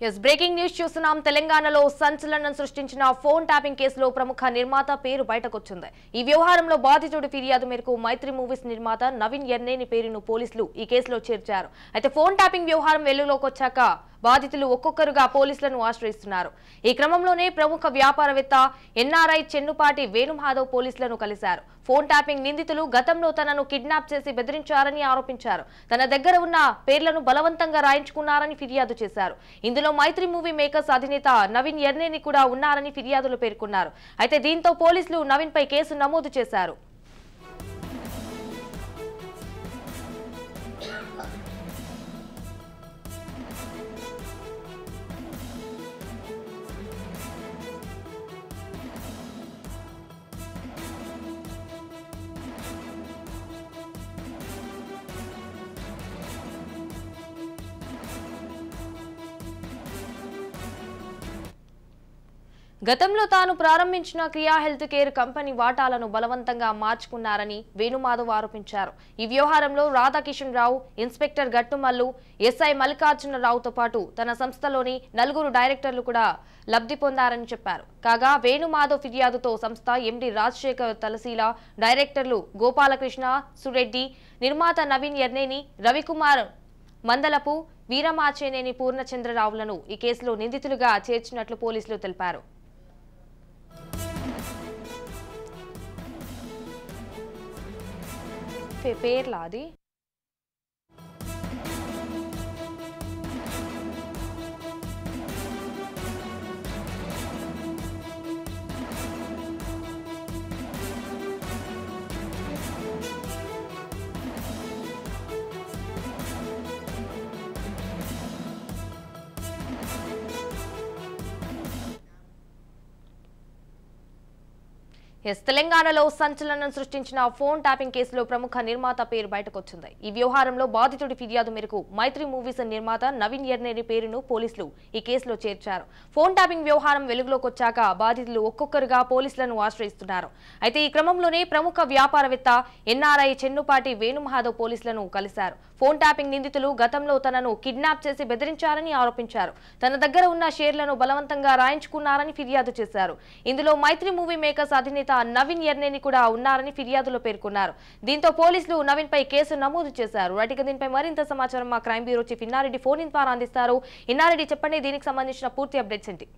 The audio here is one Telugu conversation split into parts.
ఎస్ బ్రేకింగ్ న్యూస్ చూస్తున్నాం. తెలంగాణలో సంచలనం సృష్టించిన ఫోన్ ట్యాపింగ్ కేసులో ప్రముఖ నిర్మాత పేరు బయటకొచ్చింది. ఈ వ్యవహారంలో బాధితుడి ఫిర్యాదు మేరకు మైత్రి మూవీస్ నిర్మాత నవీన్ ఎర్నేని పేరును పోలీసులు ఈ కేసులో చేర్చారు. అయితే ఫోన్ ట్యాపింగ్ వ్యవహారం వెలుగులోకి వచ్చాక బాధితులు ఒక్కొక్కరుగా పోలీసులను ఆశ్రయిస్తున్నారు. ఈ క్రమంలోనే ప్రముఖ వ్యాపారవేత్త ఎన్ఆర్ఐ చెన్నుపాటి వేణుమాధవ్ పోలీసులను కలిశారు. ఫోన్ ట్యాపింగ్ నిందితులు గతంలో తనను కిడ్నాప్ చేసి బెదిరించారని ఆరోపించారు. తన దగ్గర ఉన్న పేర్లను బలవంతంగా రాయించుకున్నారని ఫిర్యాదు చేశారు. ఇందులో మైత్రి మూవీ మేకర్స్ అధినేత నవీన్ ఎర్నేని కూడా ఉన్నారని ఫిర్యాదులు పేర్కొన్నారు. అయితే దీంతో పోలీసులు నవీన్ పై కేసు నమోదు చేశారు. గతంలో తాను ప్రారంభించిన క్రియా హెల్త్ కేర్ కంపెనీ వాటాలను బలవంతంగా మార్చుకున్నారని వేణుమాధవ్ ఆరోపించారు. ఈ వ్యవహారంలో రాధాకిషన్ రావు, ఇన్స్పెక్టర్ గట్టుమల్లు, ఎస్ఐ మల్లికార్జునరావుతో పాటు తన సంస్థలోని 4 డైరెక్టర్లు కూడా లబ్ధి పొందారని చెప్పారు. కాగా వేణుమాధవ్ ఫిర్యాదుతో సంస్థ ఎండీ రాజశేఖర్ తలసీల, డైరెక్టర్లు గోపాలకృష్ణ సురెడ్డి, నిర్మాత నవీన్ ఎర్నేని, రవికుమార్ మందలపు, వీరమాచేనేని పూర్ణచంద్రరావులను ఈ కేసులో నిందితులుగా చేర్చినట్లు పోలీసులు తెలిపారు. పేర్లా అది తెలంగాణలో సంచలనం సృష్టించిన ఫోన్ ట్యాపింగ్ కేసులో ప్రముఖ నిర్మాత పేరు బయటకొచ్చింది. ఈ వ్యవహారంలో బాధితుడి ఫిర్యాదు మేరకు మైత్రి మూవీస్ నిర్మాత నవీన్ ఎర్నేని పేరును పోలీసులు ఈ కేసులో చేర్చారు. ఫోన్ ట్యాపింగ్ వ్యవహారం వెలుగులోకి వచ్చాక బాధితులు ఒక్కొక్కరుగా పోలీసులను ఆశ్రయిస్తున్నారు. అయితే ఈ క్రమంలోనే ప్రముఖ వ్యాపారవేత్త ఎన్ఆర్ఐ చెన్నుపాటి వేణుమాధవ్ పోలీసులను కలిశారు. ఫోన్ ట్యాపింగ్ నిందితులు గతంలో తనను కిడ్నాప్ చేసి బెదిరించారని ఆరోపించారు. తన దగ్గర ఉన్న షేర్లను బలవంతంగా రాయించుకున్నారని ఫిర్యాదు చేశారు. ఇందులో మైత్రి మూవీ మేకర్స్ అధినేత నవీన్ ఎర్నేని కూడా ఉన్నారని ఫిర్యాదులో పేర్కొన్నారు. దీంతో పోలీసులు నవీన్ పై కేసు నమోదు చేశారు. దీనిపై మరింత సమాచారం మా crime bureau chief Inna Reddy phone in ద్వారా అందిస్తారు. ఇన్నారెడ్డి, చెప్పండి, దీనికి సంబంధించిన పూర్తి అప్డేట్స్ ఏంటి?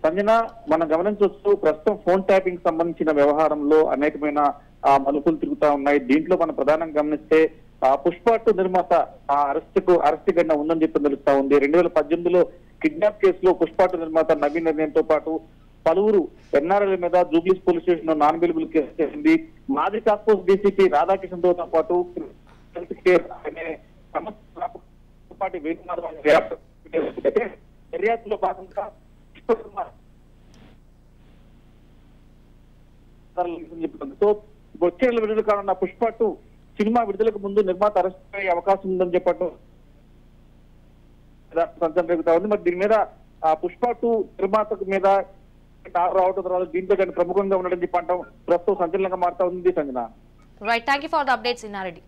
సంజన, మనం గమనించవచ్చు ప్రస్తుతం ఫోన్ ట్యాపింగ్ సంబంధించిన వ్యవహారంలో అనేకమైన మలుపులు తిరుగుతా ఉన్నాయి. దీంట్లో మనం ప్రధానంగా గమనిస్తే పుష్ప 2 నిర్మాత అరెస్ట్ గంట ఉందని చెప్పి తెలుస్తా ఉంది. 2018లో కిడ్నాప్ కేసులో పుష్ప 2 నిర్మాత నవీన్ ఎర్నేనితో పాటు పలువురు ఎన్ఆర్ఐల మీద జూబ్లీస్ పోలీస్ స్టేషన్ లో నాన్ బెయిలబుల్ కేసు చేసింది. మాజీ టాస్క్ ఫోర్స్ డీసీపీ రాధాకిషన్ తో పాటు హెల్త్ కేర్ అనే సంస్థ వేణుమాధవ్ దర్యాప్తులో భాగంగా సో వచ్చే విడుదల కానున్న పుష్ప 2 సినిమా విడుదలకు ముందు నిర్మాత అరెస్ట్ అయ్యే అవకాశం ఉందని చెప్పడం సంచలనం జరుగుతా ఉంది. మరి దీని మీద పుష్ప 2 నిర్మాత మీద రావడం తర్వాత దీంతో కానీ ప్రముఖంగా ఉండడం చెప్పంటాం ప్రస్తుతం సంచలనంగా మారుతా ఉంది. Sanjana, right, thank you for the updates Inna Reddy.